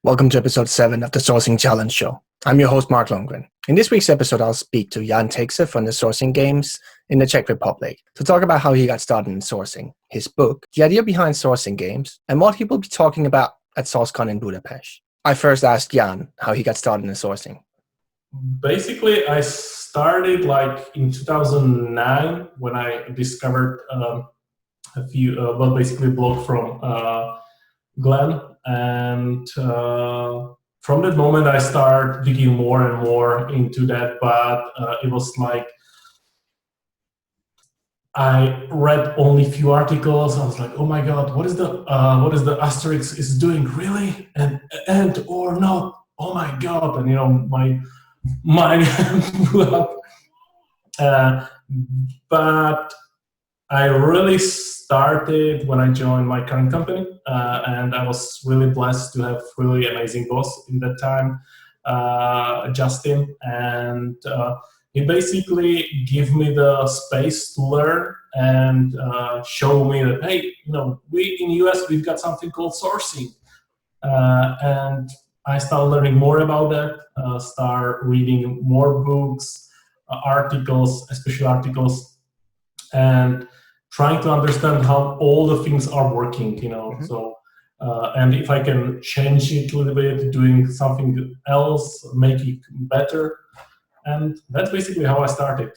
Welcome to episode 7 of the Sourcing Challenge Show. I'm your host, Mark Lundgren. In this week's episode, I'll speak to Jan Tegze from the Sourcing.Games in the Czech Republic to talk about how he got started in sourcing, his book, the idea behind Sourcing.Games, and what he will be talking about at Sourcecon in Budapest. I first asked Jan how he got started in sourcing. Basically, I started in 2009 when I discovered a blog from Glenn. And from that moment, I started digging more and more into that. But it was like I read only a few articles. I was like, "Oh my God, what is the Asterix is doing really? And or not? Oh my God!" And my mind blew up. But I really started when I joined my current company, and I was really blessed to have really amazing boss in that time, Justin, and he basically gave me the space to learn and show me that, hey, we in US we've got something called sourcing, and I started learning more about that, start reading more books, articles, especially articles, and trying to understand how all the things are working, Mm-hmm. So, and if I can change it a little bit, doing something else, make it better. And that's basically how I started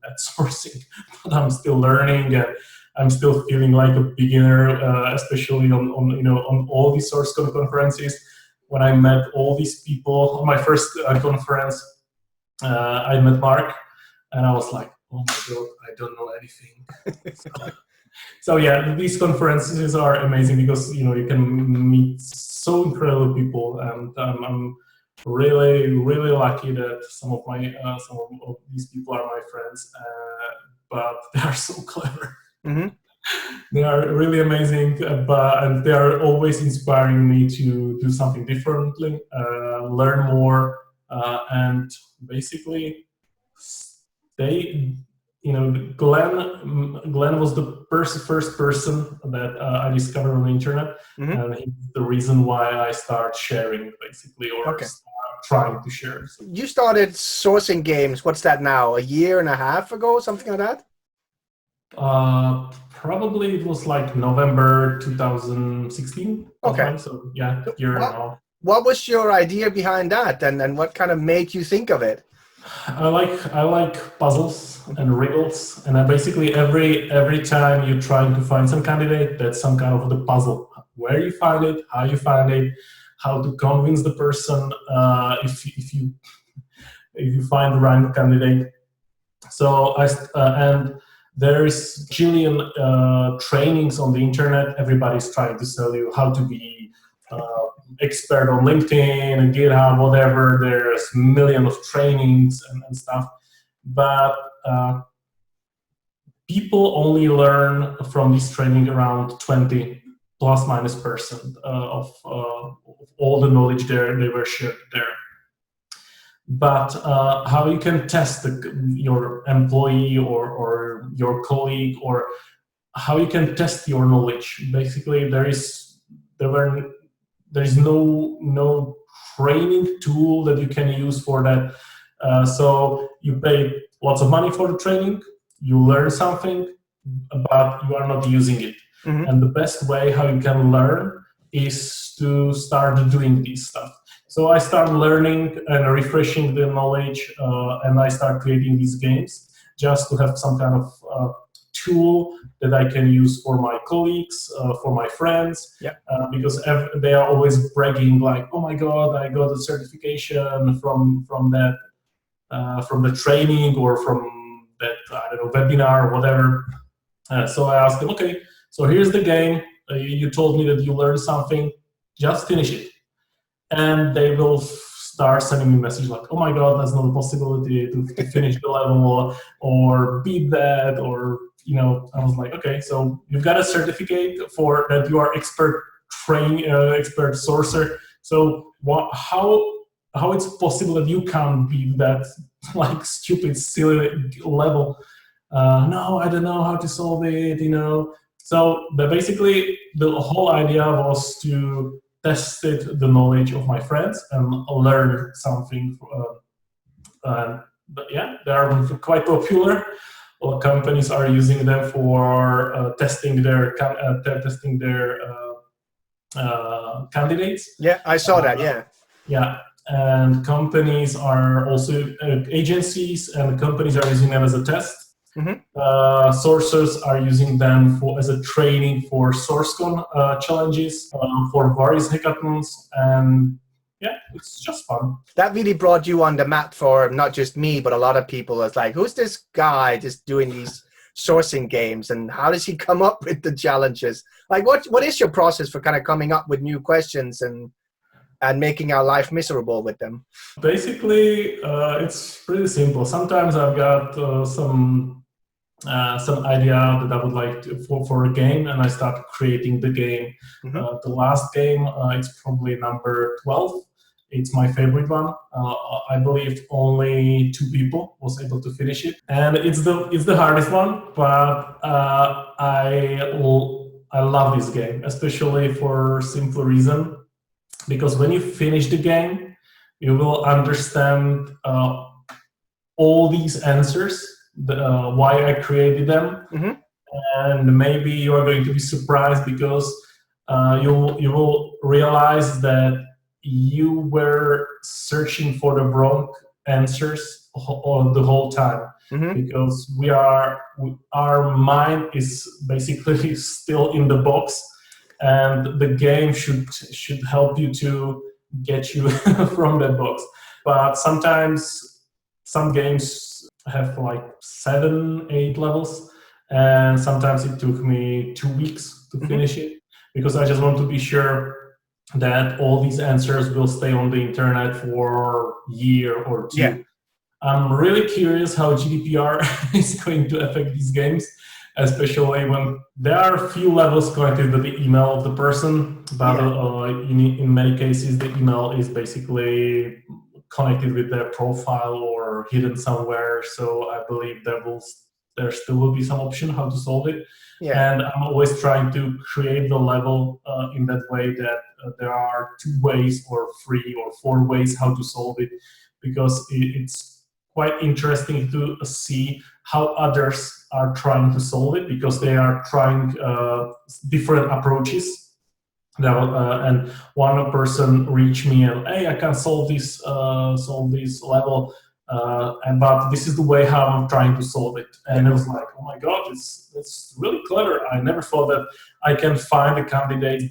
at sourcing. But I'm still learning, and I'm still feeling like a beginner, especially on all these Sourcecon conferences. When I met all these people on my first conference, I met Mark, and I was like, "Oh my God, I don't know anything." So yeah, these conferences are amazing because you can meet so incredible people, and I'm really, really lucky that some of these people are my friends, but they are so clever. Mm-hmm. They are really amazing, and they are always inspiring me to do something differently, learn more, and basically. Glenn was the first person that I discovered on the internet, Mm-hmm. and he's the reason why I start sharing, basically, or start trying to share. You started Sourcing.Games, what's that now, a year and a half ago, something like that? Probably it was like November 2016. Okay. So yeah, year and a half. What was your idea behind that, and what kind of made you think of it? I like puzzles and riddles, and basically every time you're trying to find some candidate, that's some kind of the puzzle. Where you find it, how you find it, how to convince the person if you find the right candidate. So and there is jillion trainings on the internet. Everybody's trying to sell you how to be expert on LinkedIn and GitHub, whatever. There's millions of trainings and stuff, but people only learn from this training around 20 plus minus % of all the knowledge they were shared there. But how you can test your employee or your colleague, or how you can test your knowledge? Basically, there is no training tool that you can use for that. So you pay lots of money for the training, you learn something, but you are not using it. Mm-hmm. And the best way how you can learn is to start doing this stuff. So I start learning and refreshing the knowledge, and I start creating these games just to have some kind of tool that I can use for my colleagues, for my friends, because they are always bragging like, "Oh my God, I got a certification from the training or from that webinar or whatever." So I asked them, "Okay, so here's the game. You told me that you learned something. Just finish it." And they will start sending me messages like, "Oh my God, that's not a possibility to finish the level or beat that," or I was like, "Okay, so you've got a certificate for that you are expert sourcer. So how it's possible that you can't beat that stupid silly level?" No, I don't know how to solve it. So basically the whole idea was to tested the knowledge of my friends and learned something. But yeah, they are quite popular. Companies are using them for testing their candidates. Yeah, I saw that. Yeah. Yeah, and companies are also agencies, and companies are using them as a test. Sourcers are using them as a training for Sourcecon challenges, for various hackathons, and yeah, it's just fun. That really brought you on the map for not just me, but a lot of people. It's like, who's this guy just doing these sourcing games, and how does he come up with the challenges? Like, what is your process for kind of coming up with new questions and making our life miserable with them? Basically, it's pretty simple. Sometimes I've got some idea that I would like for a game, and I start creating the game. The last game, it's probably number 12. It's my favorite one. I believe only 2 people was able to finish it, and it's the hardest one. But I love this game, especially for simple reason, because when you finish the game, you will understand all these answers, why I created them, and maybe you are going to be surprised because you will realize that you were searching for the wrong answers the whole time, because our mind is basically still in the box, and the game should help you to get you from that box. But sometimes some games have like 7-8 levels, and sometimes it took me 2 weeks to finish it, because I just want to be sure that all these answers will stay on the internet for a year or 2. Yeah. I'm really curious how GDPR is going to affect these games, especially when there are a few levels connected with the email of the person, but in many cases the email is basically connected with their profile or hidden somewhere. So I believe there still will be some option how to solve it. Yeah. And I'm always trying to create the level in that way that there are 2 ways or 3 or 4 ways how to solve it, because it's quite interesting to see how others are trying to solve it, because they are trying different approaches. And one person reached me and, hey, I can solve this level, but this is the way how I'm trying to solve it. And I was like, oh my God, it's really clever. I never thought that I can find a candidate,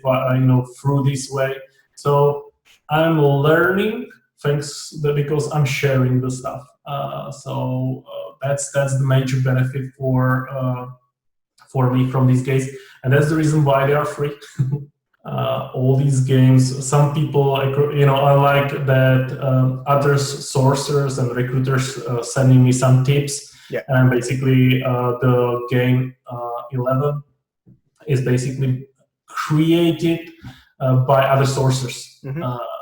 through this way. So I'm learning because I'm sharing the stuff. So that's the major benefit for me from these games, and that's the reason why they are free. All these games, some people, I like that other sourcers and recruiters sending me some tips. Yeah. And basically the game 11 is basically created by other sourcers.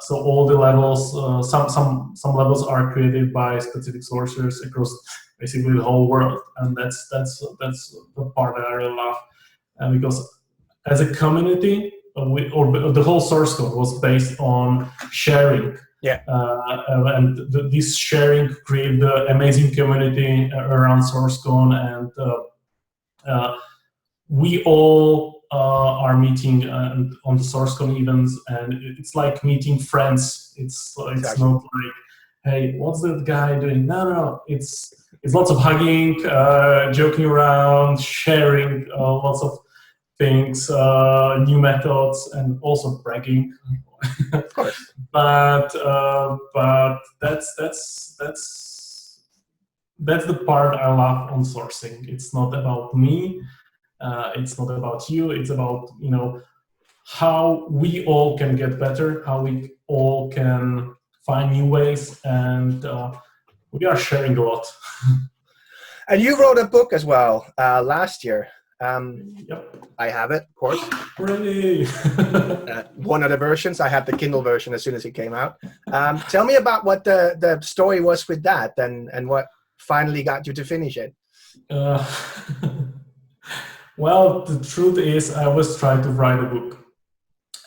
So all the levels, some levels are created by specific sourcers across basically the whole world, and that's the part that I really love, because as a community, the whole Sourcecon was based on sharing. Yeah. And this sharing created the amazing community around Sourcecon, and we all are meeting on the Sourcecon events, and it's like meeting friends. It's exactly. Not like, hey, what's that guy doing? No. It's lots of hugging, joking around, sharing lots of things, new methods, and also bragging. Of course. but that's the part I love on sourcing. It's not about me. It's not about you. It's about how we all can get better, how we all can find new ways, and we are sharing a lot. And you wrote a book as well last year. Yep. I have it, of course. Really? One of the versions. I had the Kindle version as soon as it came out. Tell me about what the story was with that, and what finally got you to finish it. Well, the truth is, I was trying to write a book,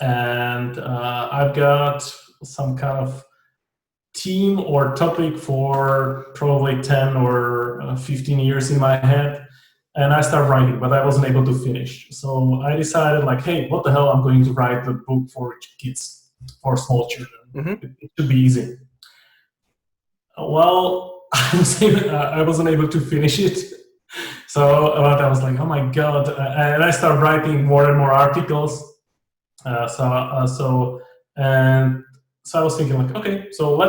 and I've got some kind of theme or topic for probably 10 or 15 years in my head, and I started writing, but I wasn't able to finish. So I decided, like, hey, what the hell, I'm going to write a book for kids, for small children. It should be easy. Well, I wasn't able to finish it. So I was like, oh my God. And I started writing more and more articles. So I was thinking, like, okay, so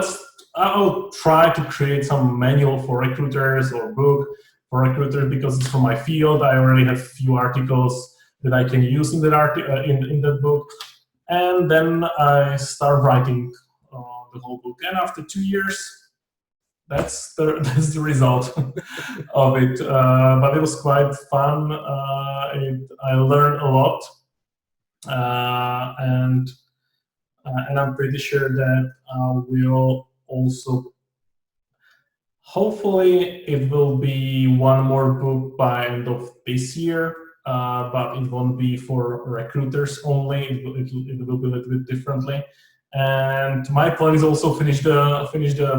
I'll try to create some manual for recruiters or book for recruiters, because it's from my field. I already have a few articles that I can use in that in that book. And then I started writing the whole book. And after 2 years, that's the result of it. But it was quite fun. I learned a lot, and I'm pretty sure that we'll also, hopefully, it will be one more book by end of this year. But it won't be for recruiters only. It will be a little bit differently. And my plan is also finish the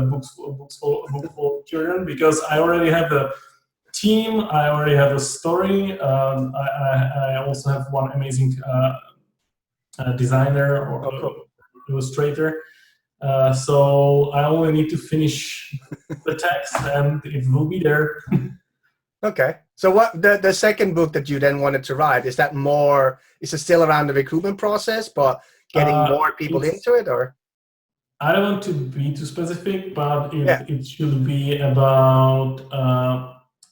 books for children, because I already have the team, I already have a story. I also have one amazing designer or illustrator. So I only need to finish the text, and it will be there. Okay. So what the second book that you then wanted to write, is it still around the recruitment process, but getting more people into it, or? I don't want to be too specific, but it should be about,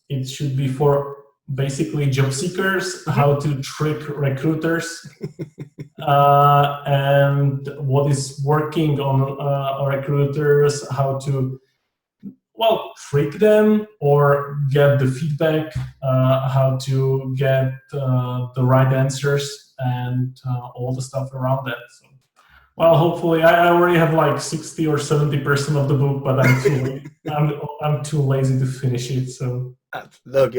it should be for basically job seekers, how to trick recruiters, and what is working on recruiters, how to, trick them or get the feedback, how to get the right answers, and all the stuff around that. So, hopefully, I already have like 60 or 70% of the book, but I'm too lazy to finish it. So look,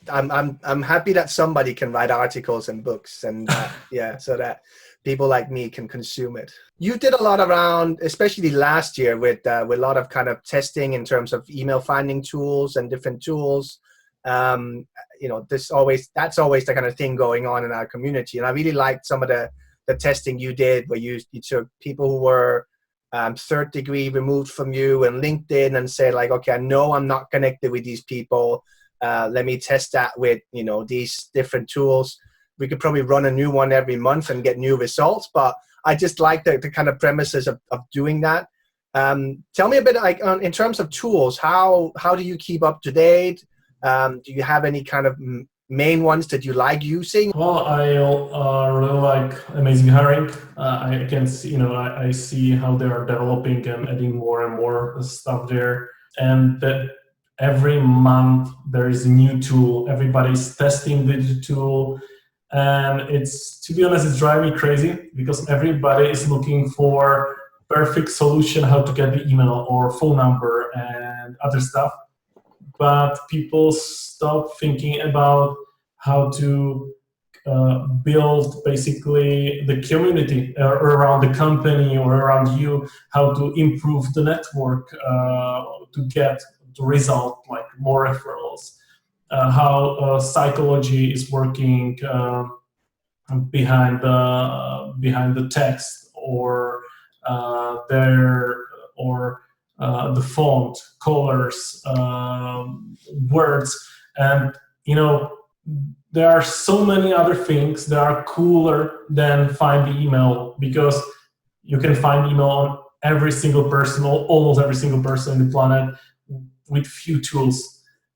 I'm happy that somebody can write articles and books, and so that people like me can consume it. You did a lot around, especially last year, with a lot of kind of testing in terms of email finding tools and different tools. That's always the kind of thing going on in our community, and I really liked some of the testing you did, where you took people who were third degree removed from you and LinkedIn, and said, like, okay, I know I'm not connected with these people. Let me test that with these different tools. We could probably run a new one every month and get new results, but I just like the kind of premises of doing that. Tell me a bit, like, in terms of tools, how do you keep up to date? Do you have any kind of main ones that you like using? Well, I really like Amazing Hiring. I can see, I see how they are developing and adding more and more stuff there, and that every month there is a new tool. Everybody's testing the tool. And to be honest, it's driving me crazy, because everybody is looking for perfect solution, how to get the email or phone number and other stuff. But people stop thinking about how to build basically the community around the company or around you, how to improve the network to get the result, like more referrals. How psychology is working behind the text, or the font, colors, words, and there are so many other things that are cooler than find the email, because you can find email on every single person, almost every single person on the planet, with few tools.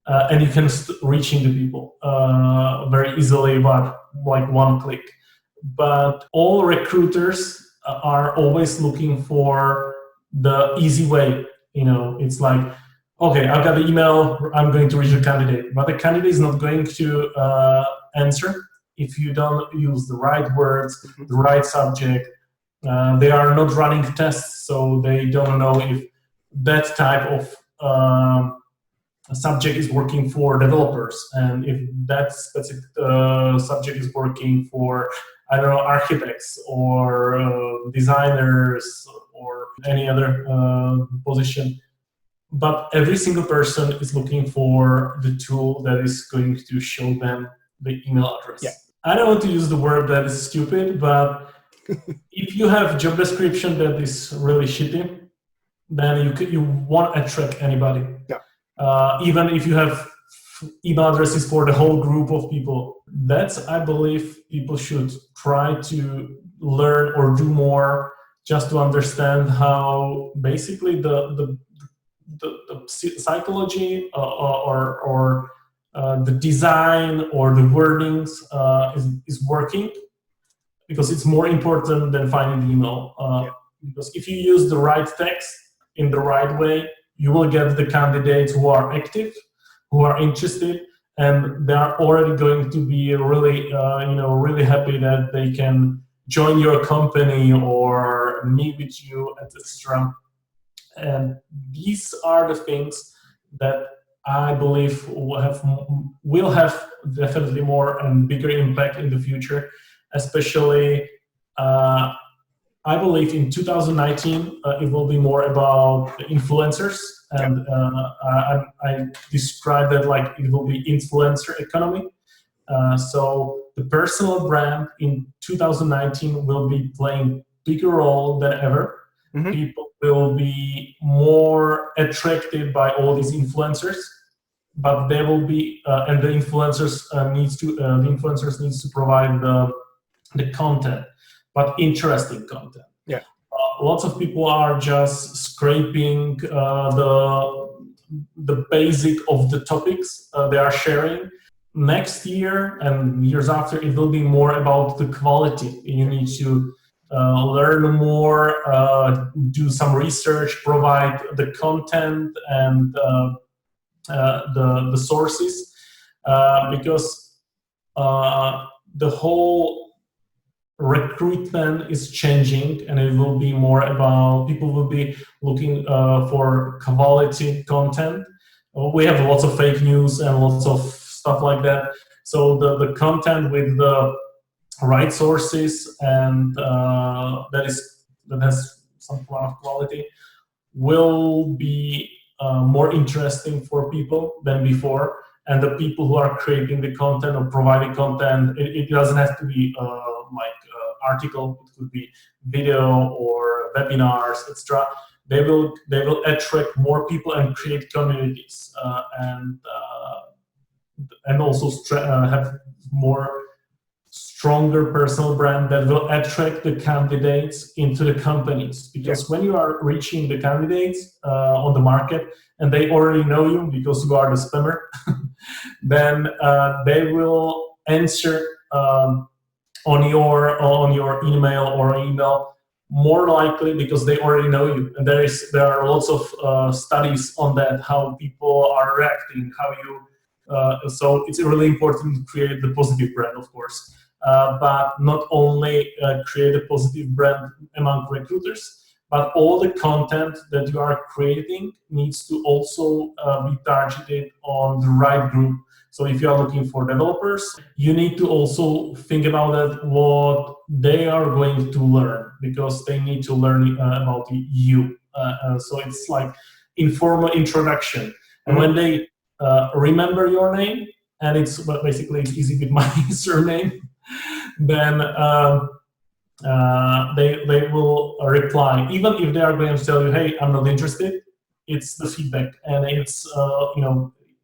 And you can reach into people very easily, but like one click. But all recruiters are always looking for the easy way. It's like, okay, I've got the email, I'm going to reach the candidate, but the candidate is not going to answer if you don't use the right words, the right subject. They are not running tests, so they don't know if that type of subject is working for developers, and if that specific subject is working for I don't know, architects or designers or any other position. But every single person is looking for the tool that is going to show them the email address. Yeah. I don't want to use the word that is stupid, but if you have job description that is really shitty, then you won't attract anybody. Yeah. Even if you have email addresses for the whole group of people. That's, I believe, people should try to learn or do more just to understand how basically the psychology or the design or the wordings is working, because it's more important than finding the email. Because if you use the right text in the right way, you will get the candidates who are active, who are interested, and they are already going to be really, really happy that they can join your company or meet with you, etc. And these are the things that I believe will have definitely more and bigger impact in the future, especially. I believe in 2019 it will be more about influencers, and I describe that like it will be influencer economy. So the personal brand in 2019 will be playing bigger role than ever. Mm-hmm. People will be more attracted by all these influencers, but they will be and the influencers needs to provide the content, but interesting content. Yeah. Lots of people are just scraping the basic of the topics they are sharing. Next year and years after, it will be more about the quality. You need to learn more, do some research, provide the content and the sources, because the whole recruitment is changing, and it will be more about people will be looking for quality content. We have lots of fake news and lots of stuff like that. So the content with the right sources and that has some kind of quality will be more interesting for people than before. And the people who are creating the content or providing content, it doesn't have to be article, it could be video or webinars, etc. They will attract more people and create communities and also have more stronger personal brand that will attract the candidates into the companies. Because when you are reaching the candidates on the market and they already know you because you are the spammer, then they will answer on your email or email more likely because they already know you. And there are lots of studies on that, how people are reacting, how you. So it's really important to create the positive brand, of course, but not only create a positive brand among recruiters, but all the content that you are creating needs to also be targeted on the right group. So if you are looking for developers, you need to also think about that, what they are going to learn, because they need to learn about you. So it's like informal introduction. And when they remember your name, and it's basically easy with my surname, then they will reply. Even if they are going to tell you, hey, I'm not interested, it's the feedback. And it's,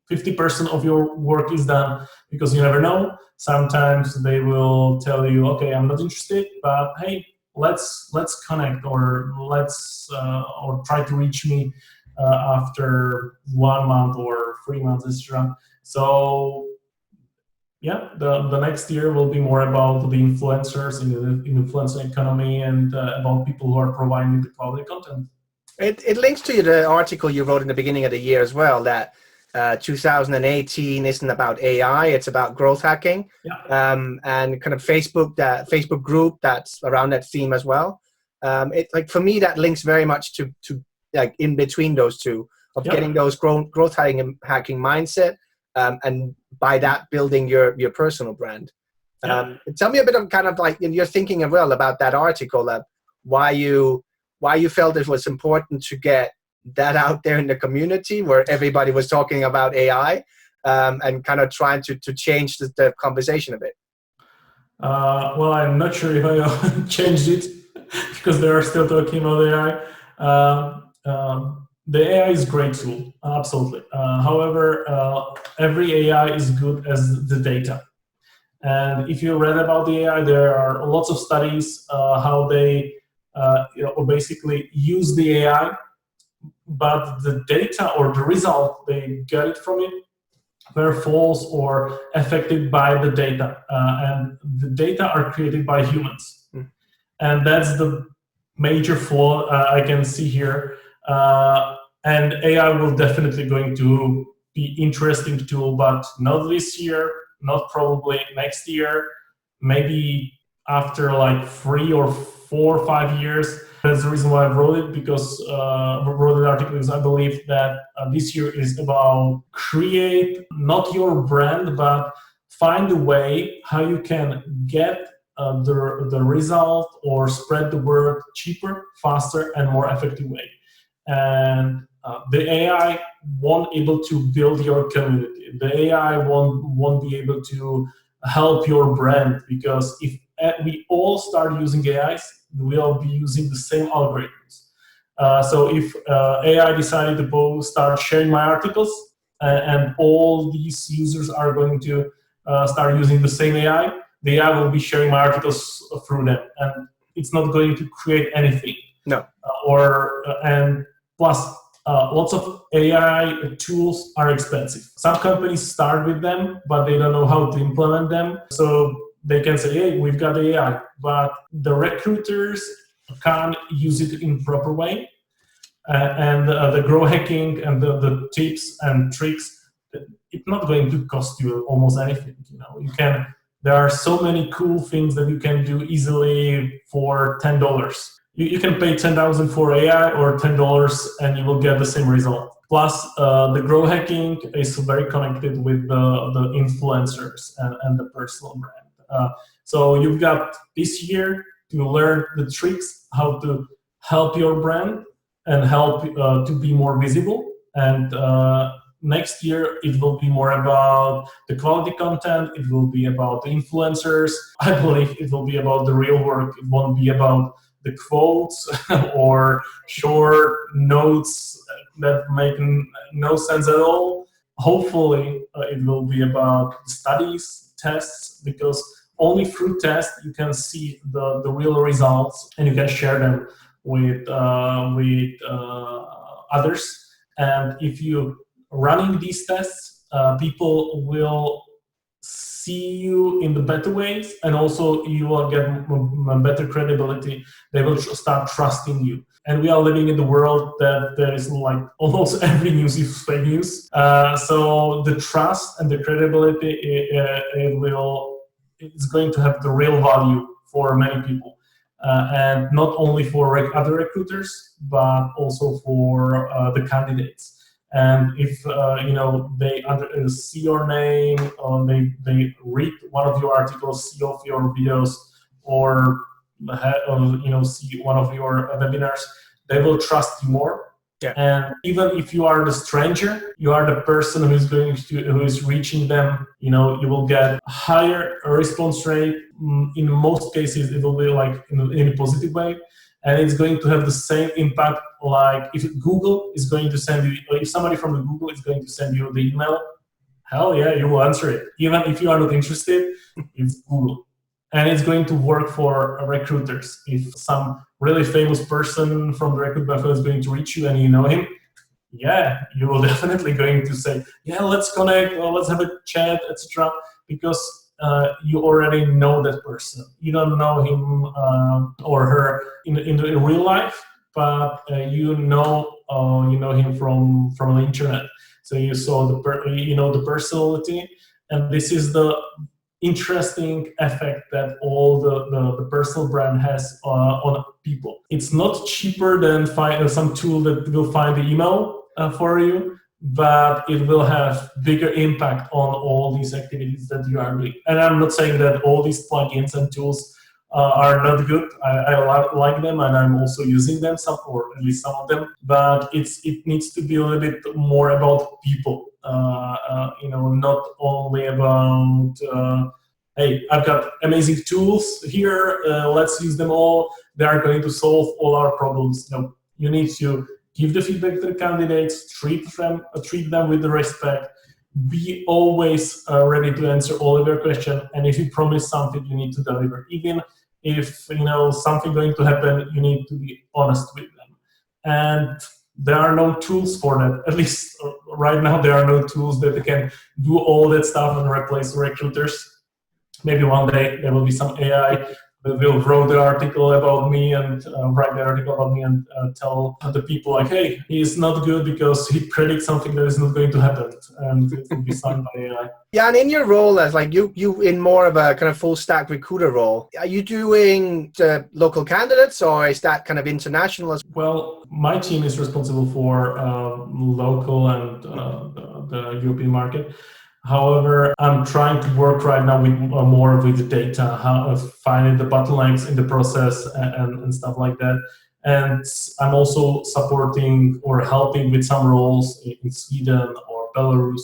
50% of your work is done, because you never know. Sometimes they will tell you, okay, I'm not interested, but hey, let's connect, or or try to reach me after 1 month or 3 months, etc. So yeah, the next year will be more about the influencers in the influencer economy and about people who are providing the quality content. It links to the article you wrote in the beginning of the year as well, that 2018 isn't about AI, it's about growth hacking. Yeah. And kind of Facebook group that's around that theme as well. It, like, for me, that links very much to like in between those two, of getting those growth hacking mindset, and by that building your personal brand. Tell me a bit of kind of like you're thinking as well about that article, why you felt it was important to get that out there in the community where everybody was talking about AI, and kind of trying to change the conversation a bit. Well, I'm not sure if I changed it because they are still talking about AI. The AI is a great tool, absolutely. However, every AI is good as the data. And if you read about the AI, there are lots of studies how they basically use the AI, but the data or the result they get it from it were false or affected by the data. And the data are created by humans. And that's the major flaw I can see here. And AI will definitely going to be interesting tool, but not this year, not probably next year, maybe after like 3 or 4 or 5 years. That's the reason why I wrote it, because wrote the article because I believe that this year is about create not your brand, but find a way how you can get the result or spread the word cheaper, faster, and more effective way. And the AI won't able to build your community. The AI won't be able to help your brand, because if we all start using AIs, we'll be using the same algorithms. So if AI decided to start sharing my articles, and all these users are going to start using the same AI, the AI will be sharing my articles through them, and it's not going to create anything. No. And plus, lots of AI tools are expensive. Some companies start with them, but they don't know how to implement them. So they can say, hey, we've got AI, but the recruiters can't use it in proper way. And the grow hacking and the tips and tricks, it's not going to cost you almost anything. There are so many cool things that you can do easily for $10. You can pay $10,000 for AI or $10 and you will get the same result. Plus, the grow hacking is very connected with the influencers and the personal brand. So you've got this year to learn the tricks, how to help your brand and help to be more visible. And next year, it will be more about the quality content. It will be about the influencers. I believe it will be about the real work. It won't be about the quotes or short notes that make no sense at all. Hopefully, it will be about studies, tests, because only through tests you can see the real results and you can share them with others. And if you running these tests, people will see you in the better ways, and also you will get better credibility. They will start trusting you. And we are living in the world that there is like almost every news is fake news. So the trust and the credibility it's going to have the real value for many people, and not only for other recruiters, but also for the candidates. And if they see your name, or they read one of your articles, see of your videos, or see one of your webinars, they will trust you more. Yeah. And even if you are the stranger, you are the person who is reaching them. You will get a higher response rate. In most cases, it will be like in a positive way. And it's going to have the same impact like if Google is going to send you, or if somebody from the Google is going to send you the email, hell yeah, you will answer it. Even if you are not interested, it's Google. And it's going to work for recruiters. If some really famous person from the recruitment field is going to reach you and you know him, yeah, you will definitely going to say, yeah, let's connect, or let's have a chat, etc. Because you already know that person. You don't know him or her in real life, but you know him from the internet. So you saw the personality, and this is the interesting effect that all the personal brand has on people. It's not cheaper than some tool that will find the email for you, but it will have bigger impact on all these activities that you are doing. And I'm not saying that all these plugins and tools are not good. I like them, and I'm also using them, some, or at least some of them. But it needs to be a little bit more about people. Not only about hey, I've got amazing tools here. Let's use them all. They are going to solve all our problems. No, you need to give the feedback to the candidates, treat them with the respect. Be always ready to answer all of your questions. And if you promise something, you need to deliver. Even if something going to happen, you need to be honest with them. And there are no tools for that. At least right now, there are no tools that can do all that stuff and replace recruiters. Maybe one day there will be some AI that will write the article about me and tell the people like, hey, he's not good because he predicts something that is not going to happen, and it will be signed by AI. Yeah, and in your role as you in more of a kind of full stack recruiter role, are you doing the local candidates, or is that kind of international as well? Well, my team is responsible for local and the European market. However, I'm trying to work right now with more with the data, how finding the bottlenecks in the process and stuff like that. And I'm also supporting or helping with some roles in Sweden or Belarus,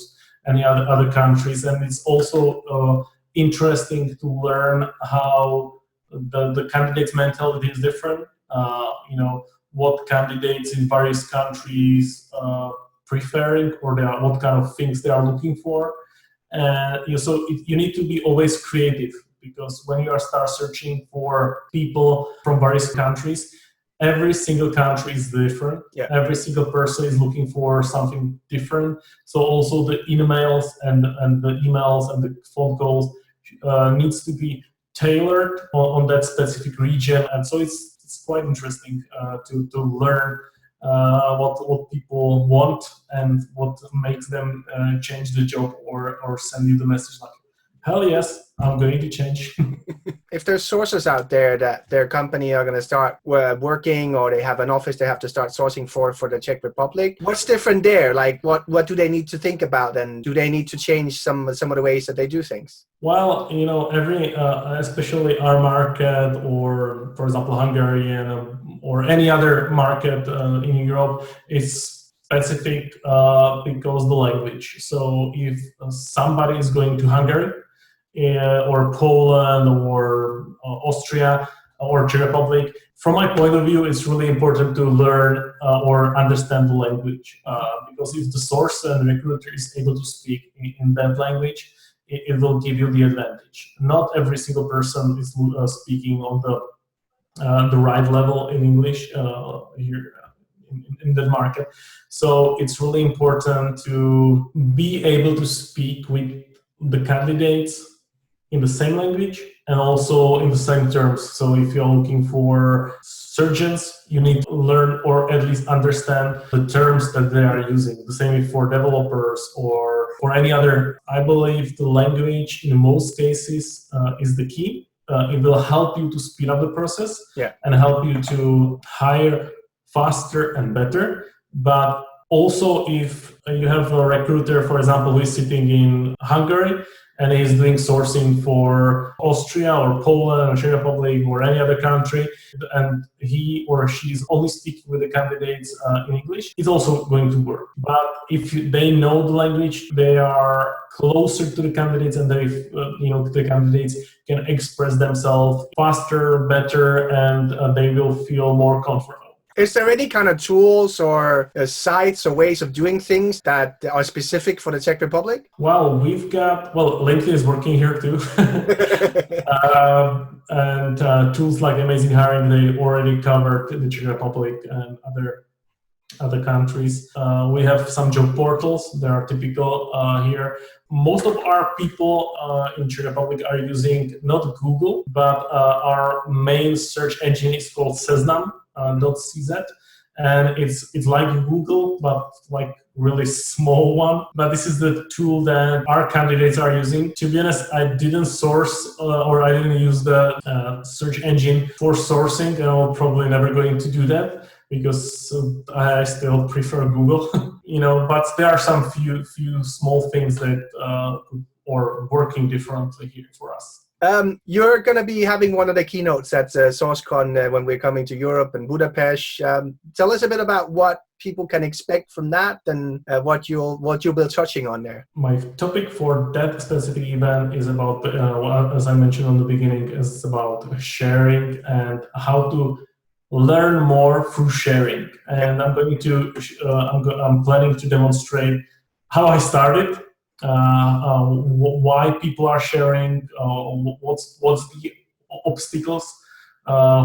any other countries. And it's also interesting to learn how the candidate's mentality is different. What candidates in various countries preferring, or what kind of things they are looking for. So you need to be always creative, because when you start searching for people from various countries, every single country is different. Yeah. Every single person is looking for something different. So also the emails and the emails and the phone calls needs to be tailored on that specific region. And so it's quite interesting to learn what people want and what makes them change the job or send you the message like, hell yes, I'm going to change. If there's sources out there that their company are going to start working, or they have an office they have to start sourcing for the Czech Republic, what's different there? Like what do they need to think about, and do they need to change some of the ways that they do things? Well, every, especially our market, or for example, Hungarian or any other market in Europe, is specific because the language. So if somebody is going to Hungary or Poland or Austria or Czech Republic, from my point of view, it's really important to learn or understand the language, because if the source and recruiter is able to speak in that language, it will give you the advantage. Not every single person is speaking on the right level in English here in the market. So it's really important to be able to speak with the candidates in the same language and also in the same terms. So if you're looking for surgeons, you need to learn or at least understand the terms that they are using. The same for developers or for any other. I believe the language in most cases is the key. It will help you to speed up the process and help you to hire faster and better. But also, if you have a recruiter, for example, who is sitting in Hungary and is doing sourcing for Austria or Poland or Czech Republic or any other country, and he or she is only speaking with the candidates in English, it's also going to work. But if they know the language, they are closer to the candidates, and the candidates can express themselves faster, better, and they will feel more comfortable. Is there any kind of tools or sites or ways of doing things that are specific for the Czech Republic? Well, LinkedIn is working here too. And tools like Amazing Hiring, they already covered the Czech Republic and other countries. We have some job portals that are typical here. Most of our people in Czech Republic are using not Google, but our main search engine is called Seznam.cz, and it's like Google, but like really small one. But this is the tool that our candidates are using. To be honest, I didn't source or I didn't use the search engine for sourcing, and I'm probably never going to do that, because I still prefer Google, but there are some few small things that are working differently here for us. You're going to be having one of the keynotes at Sourcecon when we're coming to Europe and Budapest. Tell us a bit about what people can expect from that and what you'll be touching on there. My topic for that specific event is about, as I mentioned on the beginning, is about sharing and how to learn more through sharing. And I'm planning to demonstrate how I started. Why people are sharing, what's the obstacles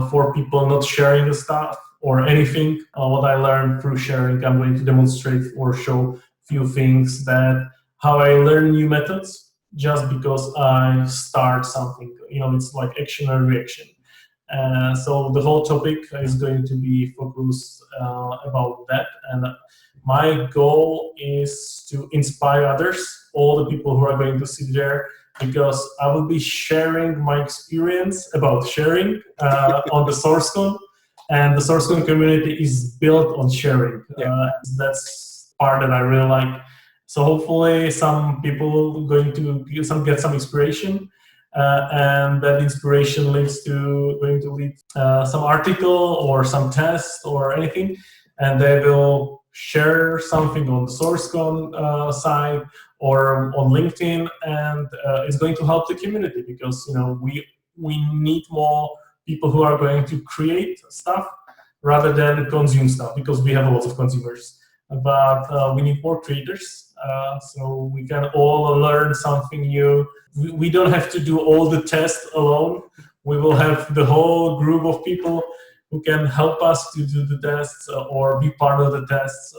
for people not sharing the stuff or anything. What I learned through sharing, I'm going to demonstrate or show a few things that how I learn new methods just because I start something. It's like action and reaction. So the whole topic is going to be focused about that. And my goal is to inspire others, all the people who are going to sit there, because I will be sharing my experience about sharing on the Sourcecon, and the Sourcecon community is built on sharing. That's part that I really like. So hopefully some people are going to get some inspiration, and that inspiration leads to some article or some test or anything, and they will share something on the Sourcecon side or on LinkedIn, and it's going to help the community because we need more people who are going to create stuff rather than consume stuff, because we have a lot of consumers. But we need more creators, so we can all learn something new. We don't have to do all the tests alone. We will have the whole group of people who can help us to do the tests or be part of the tests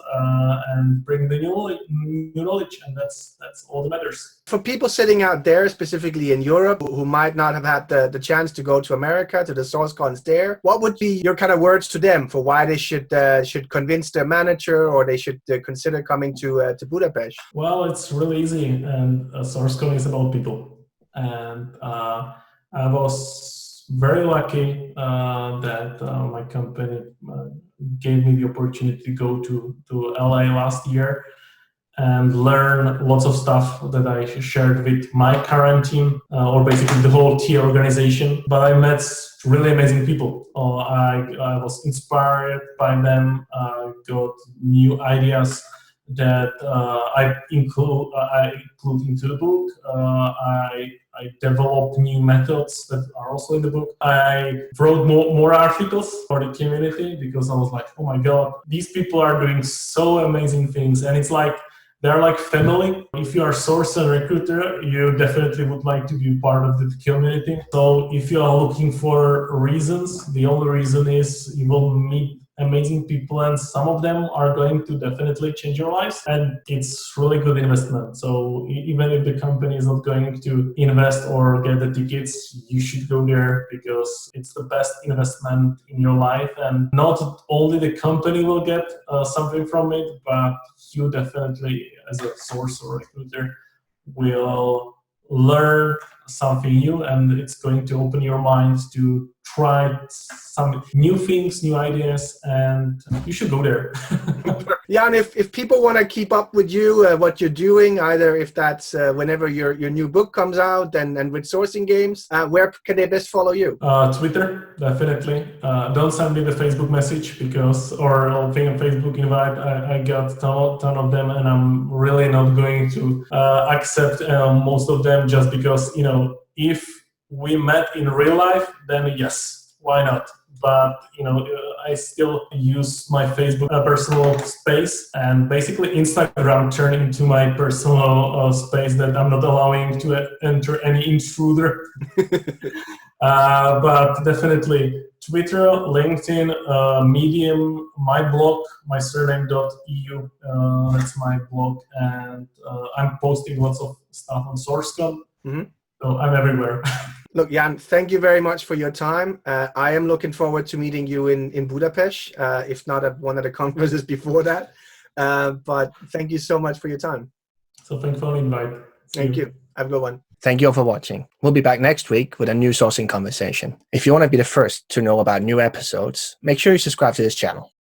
and bring the new knowledge, and that's all that matters. For people sitting out there, specifically in Europe, who might not have had the chance to go to America, to the Sourcecons there, what would be your kind of words to them for why they should convince their manager or they should consider coming to Budapest? Well, it's really easy, and Sourcecon is about people. And I was very lucky that my company gave me the opportunity to go to LA last year and learn lots of stuff that I shared with my current team, or basically the whole TIA organization. But I met really amazing people. I was inspired by them. I got new ideas that I include into the book. I developed new methods that are also in the book. I wrote more articles for the community because I was like, oh my God, these people are doing so amazing things. And it's like, they're like family. If you are sourcer and recruiter, you definitely would like to be part of the community. So if you are looking for reasons, the only reason is you will meet amazing people, and some of them are going to definitely change your lives, and it's really good investment. So even if the company is not going to invest or get the tickets, you should go there because it's the best investment in your life, and not only the company will get something from it, but you definitely as a source or recruiter will learn something new, and it's going to open your mind to try some new things, new ideas, and you should go there. Yeah, and if people want to keep up with you, what you're doing, either if that's whenever your new book comes out and with Sourcing.Games, where can they best follow you? Twitter, definitely. Don't send me the Facebook message or Facebook invite. I got a ton of them, and I'm really not going to accept most of them just because, if we met in real life, then yes, why not? But I still use my Facebook personal space, and basically Instagram turned into my personal space that I'm not allowing to enter any intruder. But definitely Twitter, LinkedIn, Medium, my blog, my surname.eu, that's my blog, and I'm posting lots of stuff on Sourcecon. Mm-hmm. So I'm everywhere. Look, Jan, thank you very much for your time. I am looking forward to meeting you in Budapest, if not at one of the conferences before that. But thank you so much for your time. So thanks for the invite. Thank you. Have a good one. Thank you all for watching. We'll be back next week with a new sourcing conversation. If you want to be the first to know about new episodes, make sure you subscribe to this channel.